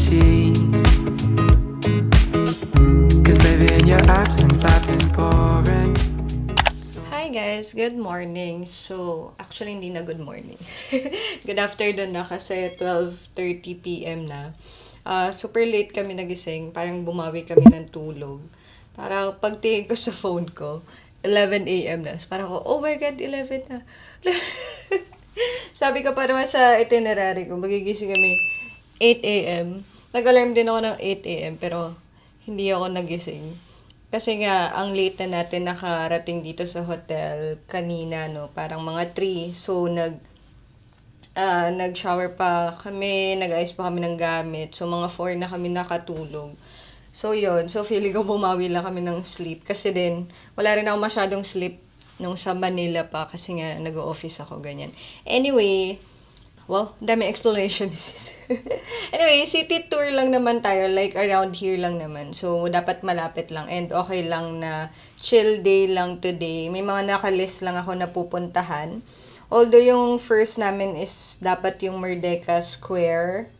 cheeks. Cause baby, in your absence, life is boring. Hi guys, good morning. So, actually hindi na good morning. Good afternoon na kasi 12:30 PM na. Super late kami nagising, parang bumawi kami ng tulog. Parang pagtingin ko sa phone ko, 11 AM na. So, parang ko, oh my God, 11 na. Sabi ko pa naman sa itinerary ko, magigising kami 8 AM. Nag-alarm din ako ng 8 AM pero hindi ako nagising. Kasi nga, ang late na natin nakarating dito sa hotel kanina, no? Parang mga 3. So, nag-shower pa kami, nag-ayos pa kami ng gamit. So, mga 4 na kami nakatulog. So, yun. So, feeling ko bumawi lang kami ng sleep. Kasi din, wala rin ako masyadong sleep nung sa Manila pa. Kasi nga, nag-office ako, ganyan. Anyway, wow, dami explanation. Anyway, city tour lang naman tayo. Like, around here lang naman. So, dapat malapit lang. And okay lang na chill day lang today. May mga nakalist lang ako na pupuntahan. Although, yung first namin is dapat yung Merdeka Square.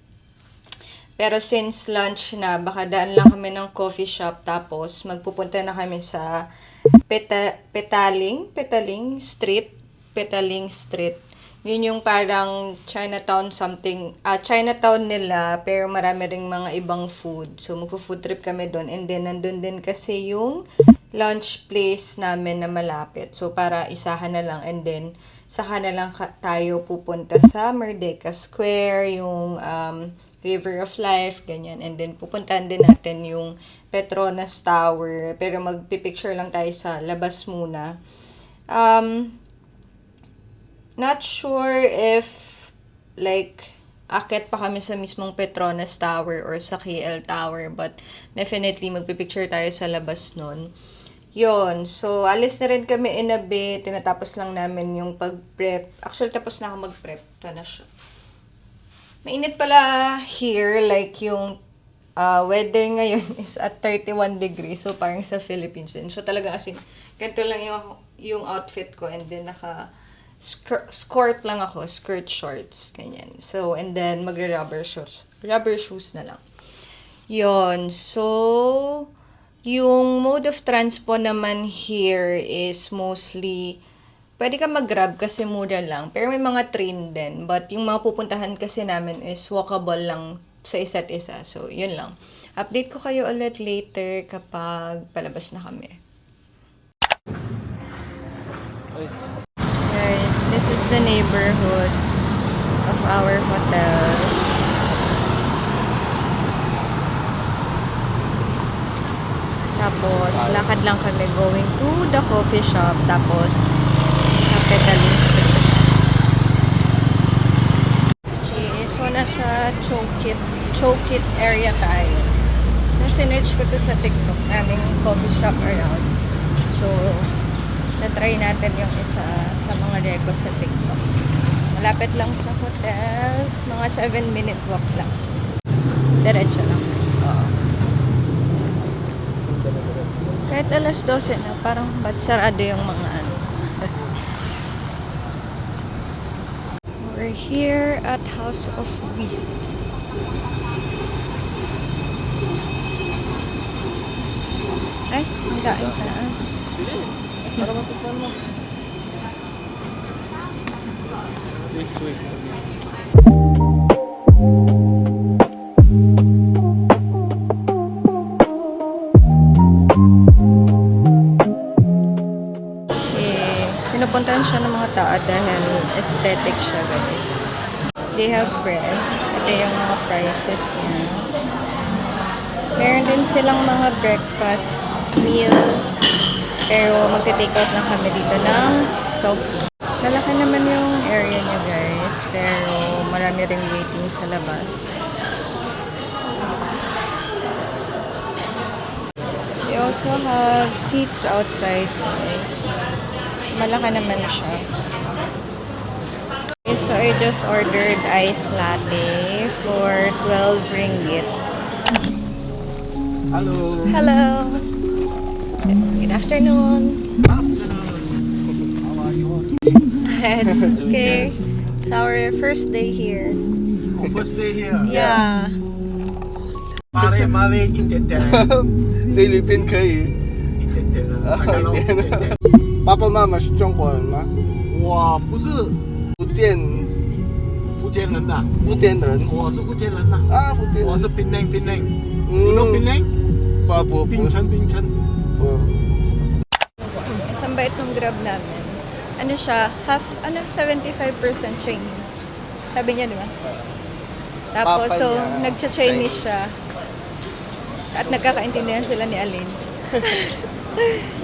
Pero since lunch na, baka daan lang kami ng coffee shop. Tapos, magpupunta na kami sa Petaling Street. Yun yung parang Chinatown something, Chinatown nila, pero marami ring mga ibang food. So, magpo-food trip kami doon. And then, nandun din kasi yung lunch place namin na malapit. So, para isahan na lang. And then, saka na lang tayo pupunta sa Merdeka Square, yung River of Life, ganyan. And then, pupuntahan din natin yung Petronas Tower. Pero magpipicture lang tayo sa labas muna. Not sure if, like, akit pa kami sa mismong Petronas Tower or sa KL Tower, but definitely magpipicture tayo sa labas nun. Yun. So, alis na rin kami in a bit. Tinatapos lang namin yung pag-prep. Actually, tapos na ako mag-prep. Ito na siya. Mainit pala here, like yung weather ngayon is at 31 degrees. So, parang sa Philippines din. So, talaga as in, ganito lang yung outfit ko. And then, skirt lang ako, skirt shorts, ganyan. So, and then, rubber shoes na lang. Yon. So, yung mode of transpo naman here is mostly, pwede ka mag-grab kasi mura lang. Pero may mga train din. But yung mga pupuntahan kasi namin is walkable lang sa isa't isa. So, yun lang. Update ko kayo ulit later kapag palabas na kami. Guys, this is the neighborhood of our hotel. Tapos, lakad lang kami going to the coffee shop. Tapos, sa Petaling Street. Okay, so nasa Chokit area tayo. Nasinerge ko to sa TikTok naming coffee shop around. So, na-try natin yung isa sa mga rego sa TikTok. Malapit lang sa hotel. Mga 7-minute walk lang. Diretso lang. Oo. Kahit alas 12 na, parang ba't sarado yung mga ano. We're here at House of Wheat. Ay, ang daing ka na. Para matukman mo. This way. Pinupuntahan siya ng mga tao dahil aesthetic siya, guys. They have breads. Ito yung mga prices niya. Meron din silang mga breakfast meal. Pero magte-take out lang kami dito ng coffee. Malaki naman yung area niya, guys. Pero marami ring waiting sa labas. They also have seats outside, guys. Malaki naman siya. Okay, so I just ordered iced latte for 12 ringgit. Hello. Hello. Good afternoon. How are you? It's okay. It's our first day here. Oh, first day here. Yeah. 马来一点点，菲律宾可以。一点点啊，大概咯一点点。爸爸妈妈是中国人吗？我不是福建人呐，福建人我是福建人呐，啊，福建人。我是槟城，you know 槟城？不槟城。不。 Isang bait nung Grab namin. Ano siya, 75% Chinese. Sabi niya, di ba? Tapos, Papa so, niya, nagcha-Chinese siya. At nagkakaintindihan sila ni Alin.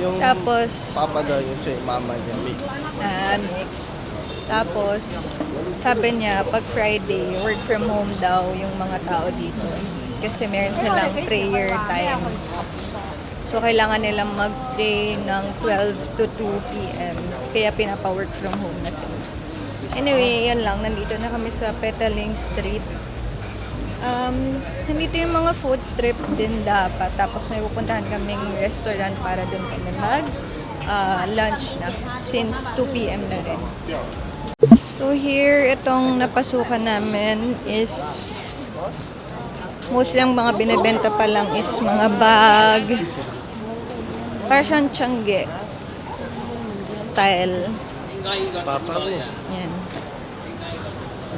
Yung Tapos, papa daw yung mama niya mix. mix. Tapos, sabi niya, pag Friday, work from home daw yung mga tao dito. Kasi meron silang prayer time. So, kailangan nilang mag-pray ng 12 to 2 p.m. Kaya pinapa-work from home na sila. Anyway, yan lang. Nandito na kami sa Petaling Street. Nandito yung mga food trip din dapat. Tapos may pupuntahan kaming restaurant para doon kami lunch na. Since 2 p.m. na rin. So here, itong napasukan namin is mostly ang mga binibenta pa lang is mga bag. Para siyang Tiangge style. Papa ko. Yan.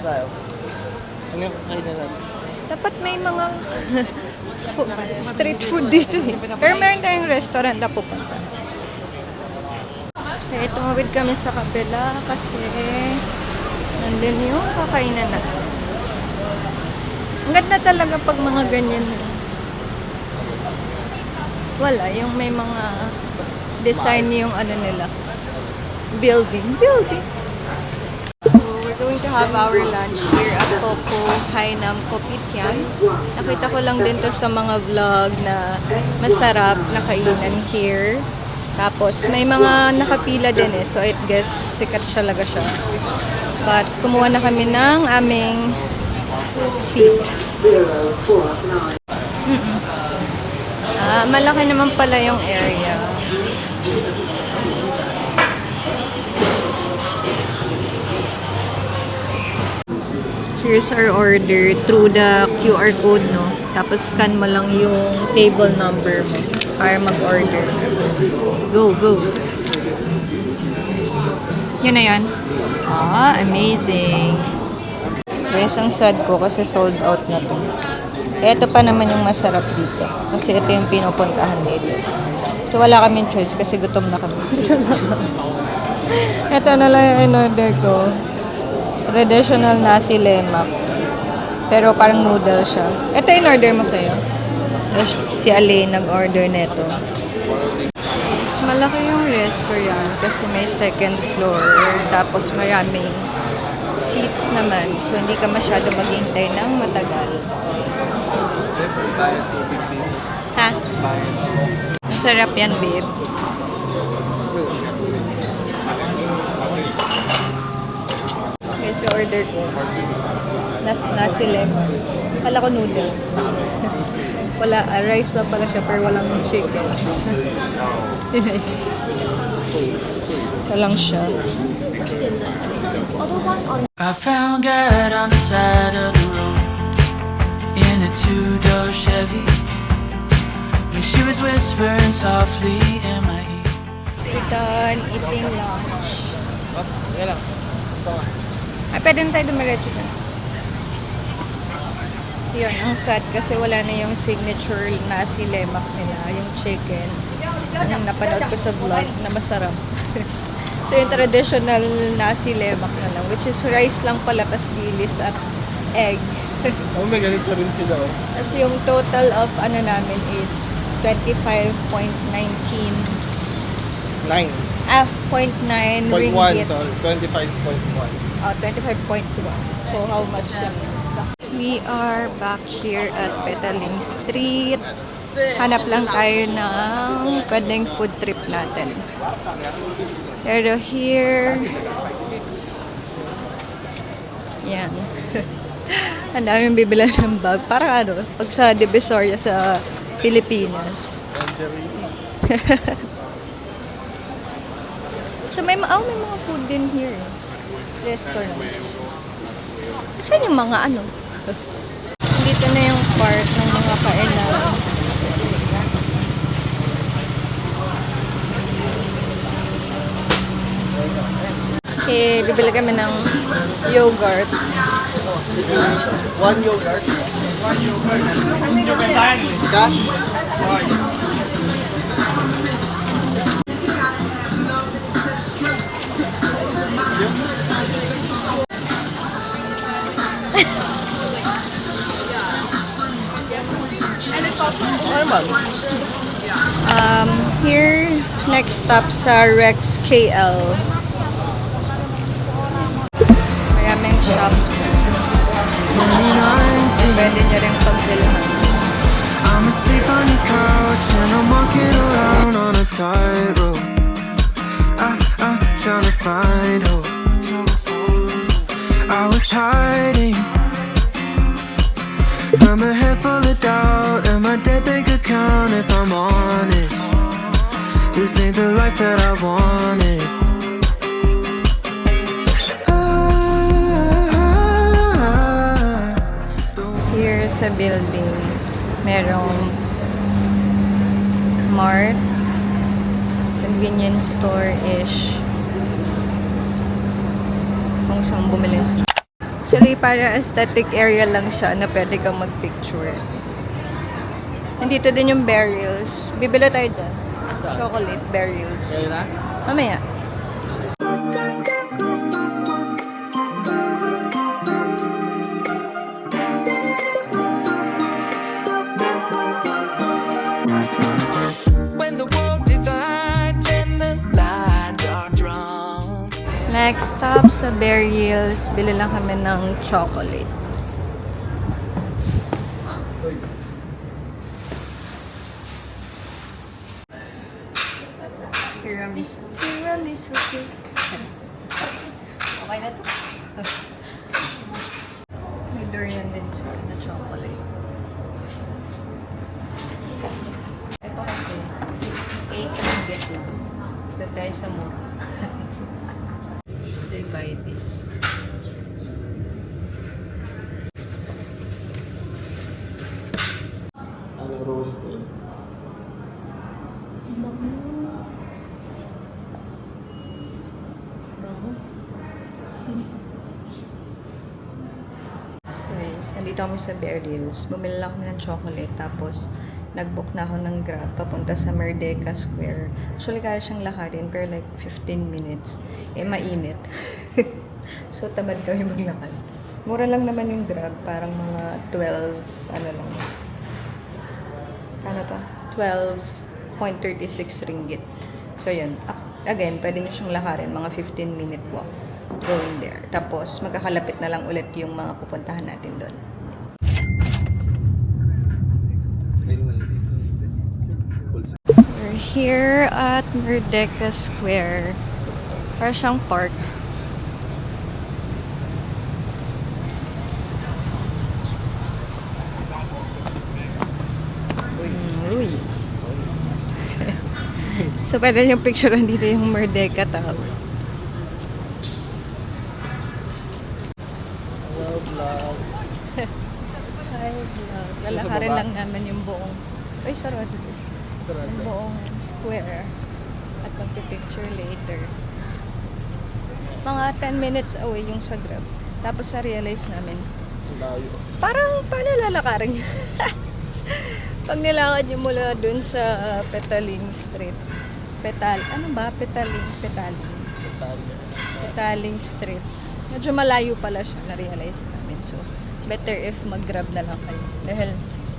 Tayo. Ano yung kakain na natin? Dapat may mga street food dito eh. Pero meron tayong restaurant na pupunta. Kaya tumawid kami sa kabila kasi nandun yung kakainan na. Ang ganda talaga pag mga ganyan. Wala, yung may mga design yung ano nila. Building. So, we're going to have our lunch here at Coco Hainam Kopitiam. Nakita ko lang din to sa mga vlog na masarap na kainan here. Tapos, may mga nakapila din eh. So, I guess, sikat talaga siya. But, kumuha na kami ng aming seat. Malaki naman pala yung area. Here's our order through the QR code, no? Tapos scan mo lang yung table number mo para mag-order. Go. Yun na yan. Amazing. Guys, ang sad ko kasi sold out na to. Ito pa naman yung masarap dito. Kasi ito yung pinupuntahan dito. So, wala kaming choice kasi gutom na kami. Ito na lang yung in-order ko. Traditional nasi lemak. Pero parang noodle siya. Ito in-order mo sa'yo. Tapos si Ali nag-order nito. Mas malaki yung restaurant kasi may second floor. Tapos maraming seats naman. So, hindi ka masyado maghintay ng matagal. Ha? Masarap yan, babe. Okay, so order ko. Nasi lemon. Kala ko noodles. Wala, rice lang pala siya, pero walang chicken. Ito lang siya. I found God on the side of the road in a two-door Chevy, and she was whispering softly in my ear. Done eating lunch. Kaya lang. Ay, pwede na tayo dumiretso na. Yun, ang sad kasi wala na yung signature nasi lemak nila, yung chicken. Yung napanood ko sa vlog na masarap. So, yung traditional nasi lemak na lang, which is rice lang pala, tas dilis at egg. May ganito rin sila. Tapos yung total of ano namin is 25.19 9. 0.9 0.1, ringgit. sorry. 25.1. 25.1. So, how much yan? We are back here at Petaling Street. Hanap lang tayo ng pwedeng food trip natin. Pero here, yan. Ang daming bibilan ng bag. Parang ano, pag sa Divisoria sa Pilipinas. So may mga food din here. Restaurants. Saan yung mga ano? Hindi Dito na yung part ng mga kainan. Okay, bibili kami ng yogurt. One yogurt. Cash? Normal. Here, next stop sa Rex KL. Maraming shops. Pwede nyo rin pagbilhan. I'm asleep on your couch and I'm walking around on a tightrope. I'm trying to find hope. I was hiding from a head full of doubt and my dead bank account. If I'm honest, this ain't the life that I wanted. Here sa building, merong mart, convenience store-ish. Kung saan bumili. Actually, para aesthetic area lang siya na pwede kang mag-picture. Nandito din yung burials. Bibili tayo dyan. Chocolate burials. Mamaya. When the world divides and the lines are drawn. Next stop sa burials, bili lang kami ng chocolate. Tiramisu. Tiramisu. Okay na to. May durian din sila na chocolate. Ito kasi, 8 ringgit lang. So tayo sa mura. They buy this. Ano roasted? Guys, nandito kami sa Burials. Bumili lang kami ng chocolate. Tapos, nag-book na ako ng Grab papunta sa Merdeka Square. Actually, kaya siyang lakarin per like 15 minutes. Eh, mainit. So, tamad kami maglakad. Mura lang naman yung Grab. Parang mga 12, ano lang. Ano to? 12.36 ringgit. So, yun. Again, pwede nyo siyang lakarin. Mga 15-minute walk going there. Tapos, magkakalapit na lang ulit yung mga pupuntahan natin doon. We're here at Merdeka Square. Para siyang park. Uy. So, pwede yung picture dito yung Merdeka Tower. Hello, vlog. Hi, vlog. Lalakarin lang namin yung buong... Ay, sarado. Yung buong square. At magpipicture later. Mga 10 minutes away yung sa Grab. Tapos na-realize namin, Layo. parang paano lalakarin nyo? Pag nilakad nyo mula dun sa Petaling Street. Ano ba? Petaling Street. Medyo malayo pala siya, na-realize namin. So, better if mag-Grab na lang kayo. Dahil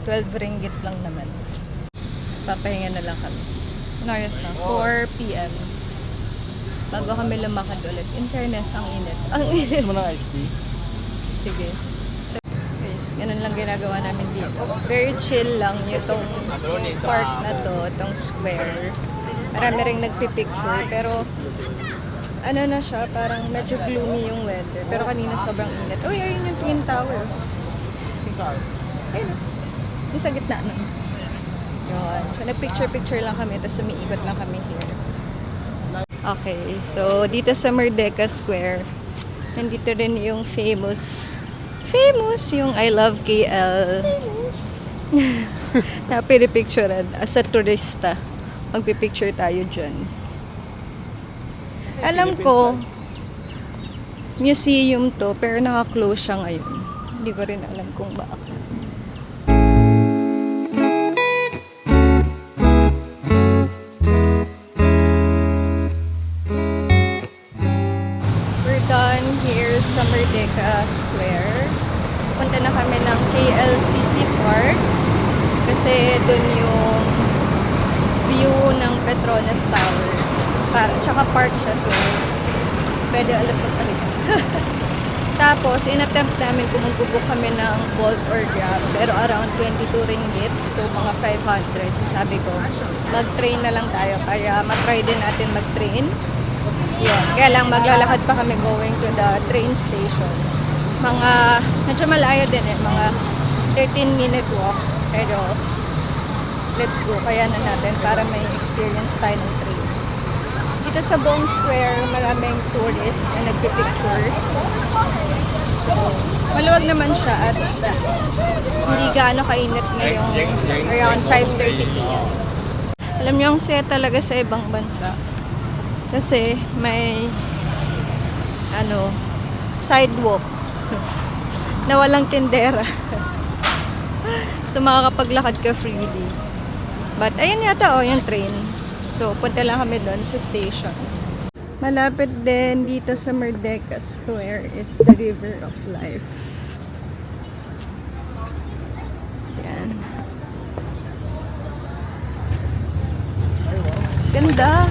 12 ringgit lang naman. Papahinga na lang kami. Oras na, 4 p.m. Bago kami lumakad ulit. In fairness, ang init. Ang init. Gusto mo ng iced tea? Sige. Guys, ganun lang ginagawa namin dito. Very chill lang itong park na to, itong square. Marami rin nagpipicture, pero ano na siya, parang medyo gloomy yung weather. Pero kanina sobrang init. Uy, ayun yung Twin Tower. Ayun. Yung sa gitna nun. Yun. So, nagpicture-picture lang kami, tapos umiikot lang kami here. Okay, so dito sa Merdeka Square, nandito rin yung famous famous yung I love KL. Na pinipicturean as a turista. Magpipicture tayo dyan. Alam ko, museum to, pero naka-close siya ngayon. Hindi ko rin alam kung bakit. We're done here sa Merdeka Square. Punta na kami ng KLCC Park kasi dun yung view ng Petronas Tower. Tsaka park siya, so pwede alam ko pa rin. Tapos, in-attempt namin kung mag-book kami ng Bolt or Grab, pero around 22 ringgit, so mga 500. So sabi ko, mag-train na lang tayo, kaya matry din natin mag-train. Yun, kaya lang maglalakad pa kami going to the train station. Medyo malayo din mga 13-minute walk, pero let's go, kaya na natin para may experience tayo ng train. Dito sa Bong Square, maraming tourists na nagpipicture. So, maluwag naman siya at hindi gaano kainit ngayong around 5:30 p.m. Alam niyo, ang saya talaga sa ibang bansa. Kasi may sidewalk na walang tindera. So, makakapaglakad ka freely. But, ayun yata yung train. So, punta lang kami doon sa station. Malapit din dito sa Merdeka Square is the River of Life. Yan. Ganda.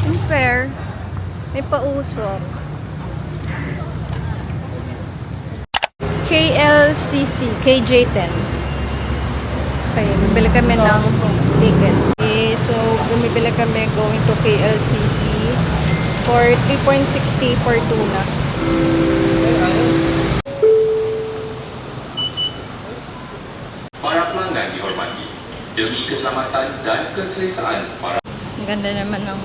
Unfair. May pausok. KLCC, KJ10. Okay, bibili kami ng ticket. So, bumibili kami going to KLCC for 3.60 for tuna. Para pelanggan dihormati, demi keselamatan dan keselesaan para Ang ganda naman ng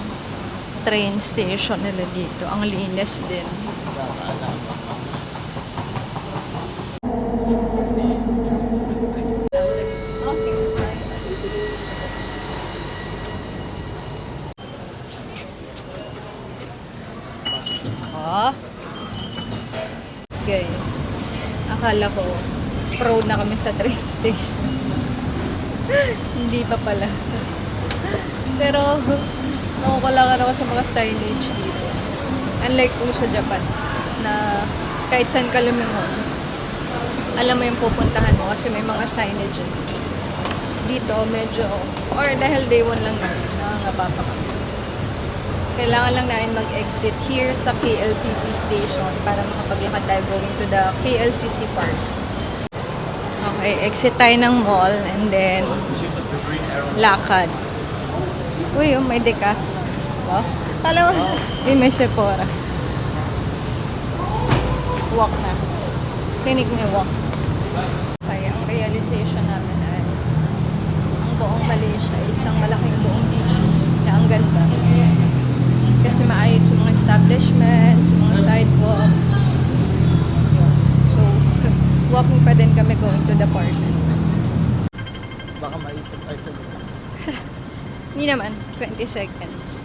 train station nila dito. Ang linis din. Guys, akala ko pro na kami sa train station. Hindi pa pala. Pero nakukulangan ako sa mga signage dito. Unlike kung sa Japan na kahit saan ka lumingon, alam mo yung pupuntahan mo kasi may mga signages. Dito medyo, or dahil day one lang namin, nangangaba pa kami. Kailangan lang namin mag-exit here sa KLCC station para makapaglakad tayo going to the KLCC Park. Okay, exit tayo ng mall and then lakad. Uy, may Decathlon. Wow. Kala mo, may Sephora. Walk na. Clinic may walk. Kaya ang realization namin ay ang buong Malaysia ay isang malaking buong BGC na ang ganda. Kasi maayos yung mga establishments, yung mga sidewalk. So, walking pa din kami going to the park. Baka maipit tayo sa lupa. Hindi naman, 20 seconds.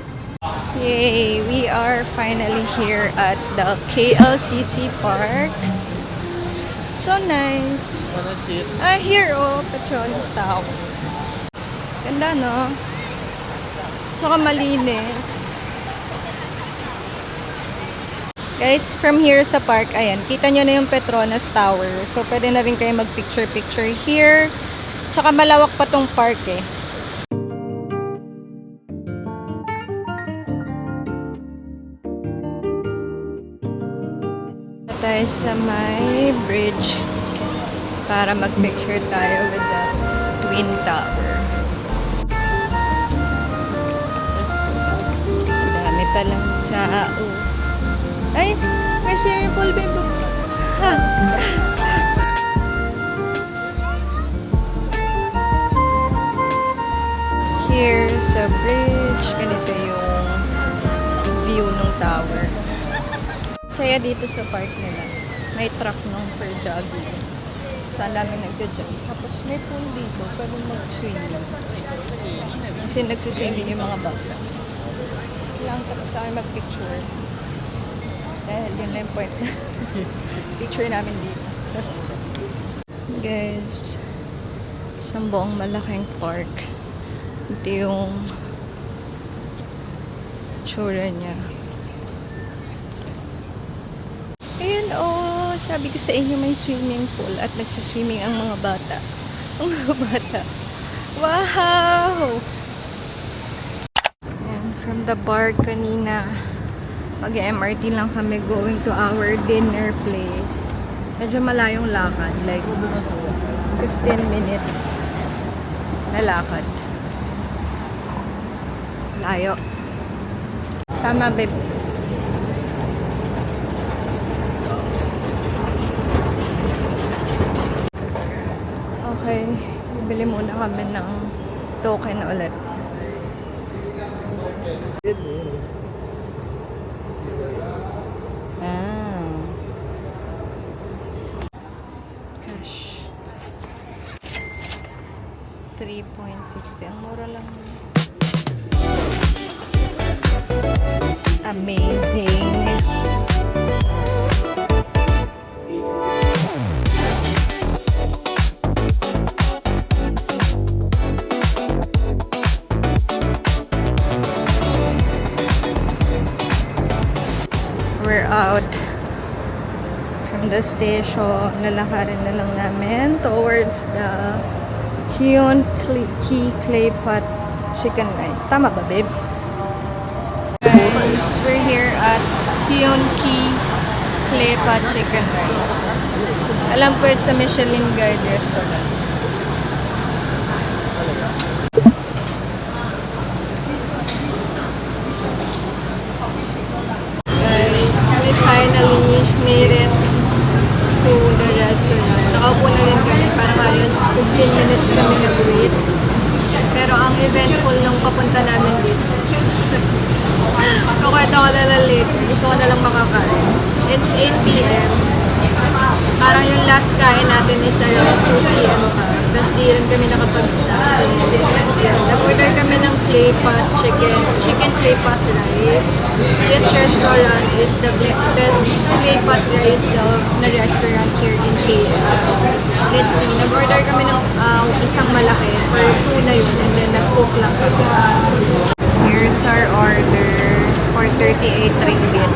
Yay! We are finally here at the KLCC Park. So nice! Wanna see it? Here Petronas Tower. Ganda, no? Tsaka malinis. Guys, from here sa park, ayan, kita nyo na yung Petronas Tower. So, pwede na rin kayo mag-picture-picture here. Tsaka malawak pa tong park eh. Tayo sa may bridge para mag-picture tayo with the Twin Tower. Dami palang tao. Ay, may swimming pool, bimbo. Ha! Here sa bridge, ganito yung view ng tower. Saya dito sa park nila. May truck nung for jogging. So, ang dami nagja-jog. Tapos, may pool dito. Pwede mag-swimming. Kasi nagsiswimming yung mga bata. Lang tapos sa akin mag-picture. Dahil yun lang yung point na picture namin dito. Guys, isang buong malaking park. Ito yung tsura niya. Ayan, oh, sabi ko sa inyo may swimming pool at nagsiswimming ang mga bata. Ang mga bata. Wow! Ayan, from the bar kanina, mag-MRT lang kami going to our dinner place. Medyo malayong lakad, like 15 minutes na lakad. Layo. Tama, babe. Okay, bibili muna kami ng token ulit. Ah. Cash. 3.60. Ang mura lang. Amazing. We're out from the station. Lalakarin na lang namin towards the Hyun Key Clay Pot Chicken Rice. Tama ba, babe? Guys, we're here at Hyun Key Clay Pot Chicken Rice. Alam ko it's a Michelin Guide restaurant. Guys, we finally made it to the restaurant. Nakaupo na rin kami. Parang halos 15 minutes kami nag-wait. Pero ang eventful nung papunta namin dito. Nakwento ko na late. Gusto ko na lang makakain. It's 8 p.m. Parang yung last kain natin is around 2 p.m. pa. Tapos di rin kami nakapag-stop. So, nag-order kami ng clay pot chicken clay pot rice. This restaurant is the best clay pot rice na restaurant here in KL. Let's see, nag-order kami ng isang malaki for 2 na yun and then nag-cook lang kami. Here's our order for 38 ringgit.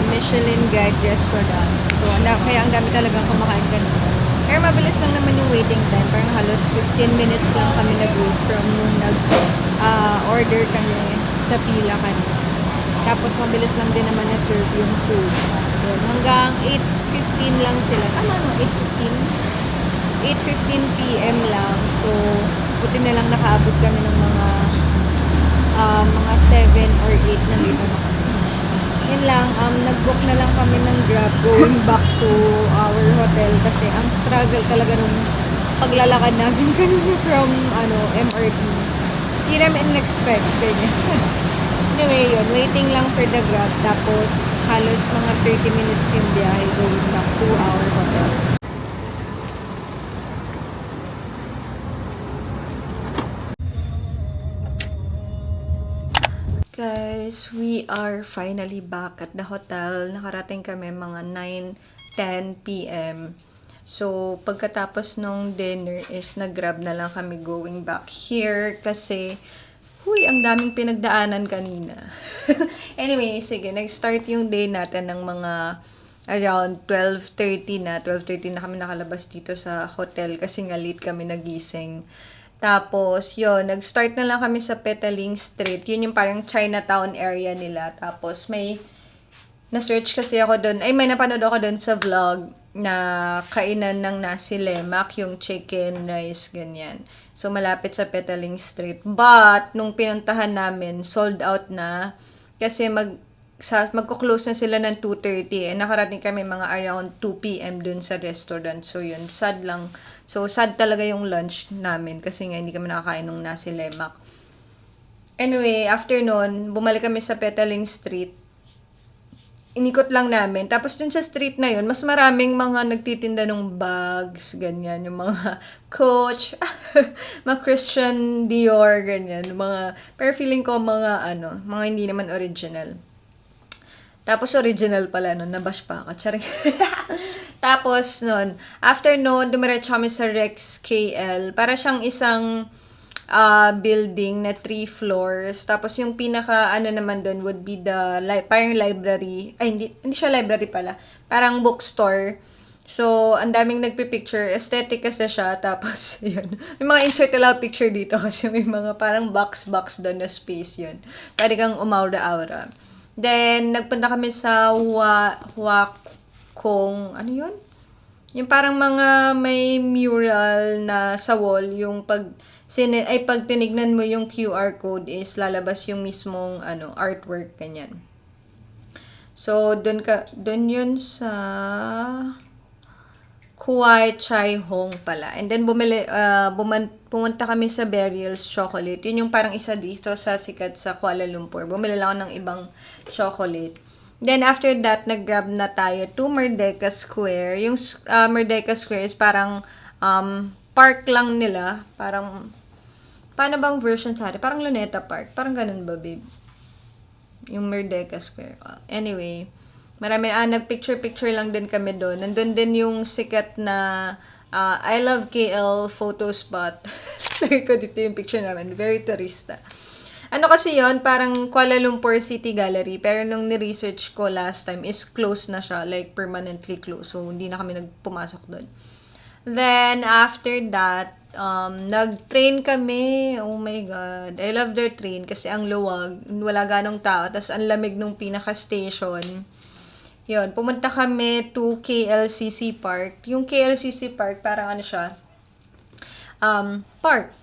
Michelin Guide restaurant. So, kaya ang dami talagang kumakain kanina. Pero mabilis lang naman yung waiting time. Parang halos 15 minutes lang kami nag-wait from nung nag-order kami sa pila kanina. Tapos mabilis lang din naman na-serve yung food. So, hanggang 8:15 lang sila. Tama no? 8:15? 8:15 p.m. lang. So, buti na lang nakaabot kami ng mga 7 or 8 na dito na kami. Yun lang, nag-book na lang kami ng Grab going back to our hotel kasi ang struggle talaga nung paglalakad namin kanina from MRT. Hindi namin in-expect, ganyan. Anyway, yun, waiting lang for the Grab tapos halos mga 30 minutes yung biyahe going back to our hotel. Guys, we are finally back at the hotel. Nakarating kami mga 9:10 p.m. So, pagkatapos nung dinner is nag-grab na lang kami going back here kasi ang daming pinagdaanan kanina. Anyway, sige, nag-start yung day natin ng mga around 12:30 na. 12:30 na kami nakalabas dito sa hotel kasi nga late kami nagising. Tapos, yun, nag-start na lang kami sa Petaling Street. Yun yung parang Chinatown area nila. Tapos, may na-search kasi ako doon. May napanood ako doon sa vlog na kainan ng nasi lemak, yung chicken rice, ganyan. So, malapit sa Petaling Street. But, nung pinuntahan namin, sold out na. Kasi magko-close na sila ng 2:30. Nakarating kami mga around 2 p.m. dun sa restaurant. So, yun. Sad lang. So, sad talaga yung lunch namin. Kasi nga, hindi kami nakakain nung nasi lemak. Anyway, after nun, bumalik kami sa Petaling Street. Inikot lang namin. Tapos dun sa street na yun, mas maraming mga nagtitinda ng bags, ganyan. Yung mga Coach, mga Christian Dior, ganyan. Pero feeling ko mga hindi naman original. Tapos original pala nun, nabash pa ako. Charing. Tapos nun, after nun, dumiretso kami sa Rex KL. Para siyang isang building na 3 floors. Tapos yung pinaka naman doon would be the parang library. Ay, hindi siya library pala. Parang bookstore. So, ang daming nagpipicture. Aesthetic kasi siya. Tapos, yun. May mga insert na lang picture dito kasi may mga parang box doon na space yun. Pwede kang umaura-aura. Then, nagpunta kami sa Huakong, ano yun? Yung parang mga may mural na sa wall, yung pag tinignan mo yung QR code is lalabas yung mismong artwork, ganyan. So, dun yun sa Kuai Chai Hong pala. And then, pumunta kami sa Burials Chocolate. Yun yung parang isa dito sa sikat sa Kuala Lumpur. Bumili lang ako ng ibang chocolate. Then, after that, nag-grab na tayo to Merdeka Square. Yung Merdeka Square is parang park lang nila. Parang, paano bang version sa atin? Parang Luneta Park. Parang ganun ba, babe? Yung Merdeka Square. Anyway, nag-picture lang din kami doon. Nandun din yung sikat na I Love KL photo spot. Lagi ko dito yung picture namin. Very turista. Ano kasi yon, parang Kuala Lumpur City Gallery, pero nung ni-research ko last time is closed na siya, like permanently closed. So, hindi na kami nagpumasok doon. Then, after that, nag-train kami. Oh my God. I love their train kasi ang luwag, wala ganong tao, tas ang lamig nung pinaka-station. Yun, pumunta kami to KLCC Park. Yung KLCC Park, parang siya, park.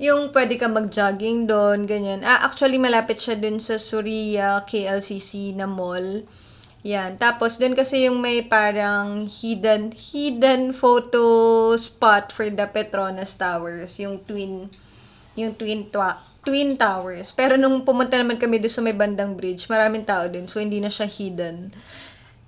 Yung pwede ka mag-jogging doon, ganyan. Actually, malapit siya dun sa Suria KLCC na mall. Yan. Tapos, doon kasi yung may parang hidden photo spot for the Petronas Towers. Yung Twin Towers. Pero nung pumunta naman kami doon sa may bandang bridge, maraming tao din. So, hindi na siya hidden.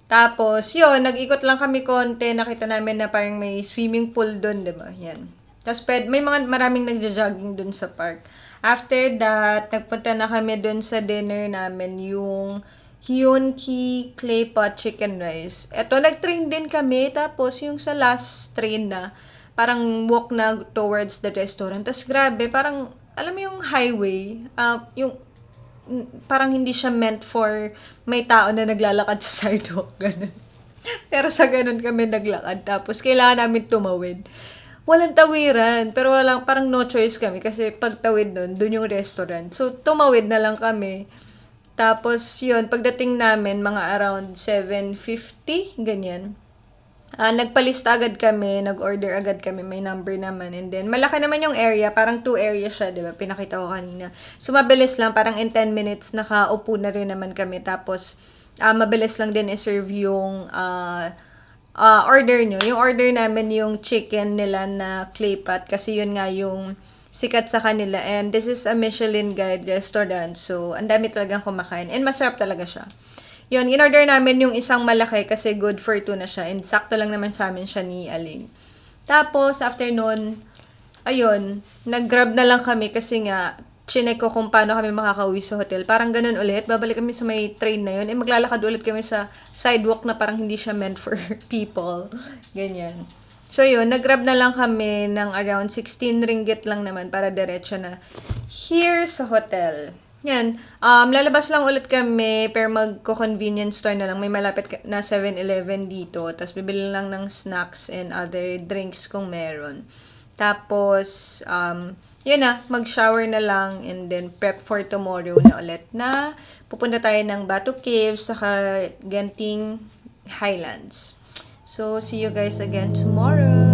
Tapos, yun, nag-ikot lang kami konti. Nakita namin na parang may swimming pool doon, diba? Yan. Tapos, may maraming nagja-jogging doon sa park. After that, nagpunta na kami doon sa dinner namin, yung Hyunki Clay Pot Chicken Rice. Eto, nag-train din kami. Tapos, yung sa last train na, parang walk na towards the restaurant. Tapos, grabe, parang, alam mo yung highway, yung, parang hindi siya meant for may tao na naglalakad sa sidewalk, ganun. Pero sa ganun kami naglakad. Tapos, kailangan namin tumawid. Walang tawiran, pero parang no choice kami kasi pag tawid dun yung restaurant. So, tumawid na lang kami. Tapos, yun, pagdating namin, mga around 7:50, ganyan. Nagpalista agad kami, nag-order agad kami, may number naman. And then, malaki naman yung area, parang 2 areas siya, diba? Pinakita ko kanina. So, mabilis lang, parang in 10 minutes, nakaupo na rin naman kami. Tapos, mabilis lang din i-serve yung order nyo. Yung order namin yung chicken nila na clay pot kasi yun nga yung sikat sa kanila. And this is a Michelin Guide restaurant. So, ang dami talagang kumakain. And masarap talaga siya. Yun, in-order namin yung isang malaki kasi good for 2 na siya. And sakto lang naman sa amin siya ni Aling. Tapos, after nun, ayun, nag-grab na lang kami kasi nga, chinek ko kung paano kami makakauwi sa hotel. Parang ganun ulit. Babalik kami sa may train na yun. Maglalakad ulit kami sa sidewalk na parang hindi siya meant for people. Ganyan. So yun, nag-grab na lang kami ng around 16 ringgit lang naman para diretso na here sa hotel. Yan. Lalabas lang ulit kami pero magko-convenience store na lang. May malapit na 7-Eleven dito. Tapos bibili lang ng snacks and other drinks kung meron. Tapos, yun na, mag-shower na lang and then prep for tomorrow na ulit na pupunta tayo ng Batu Caves saka Genting Highlands. So, see you guys again tomorrow.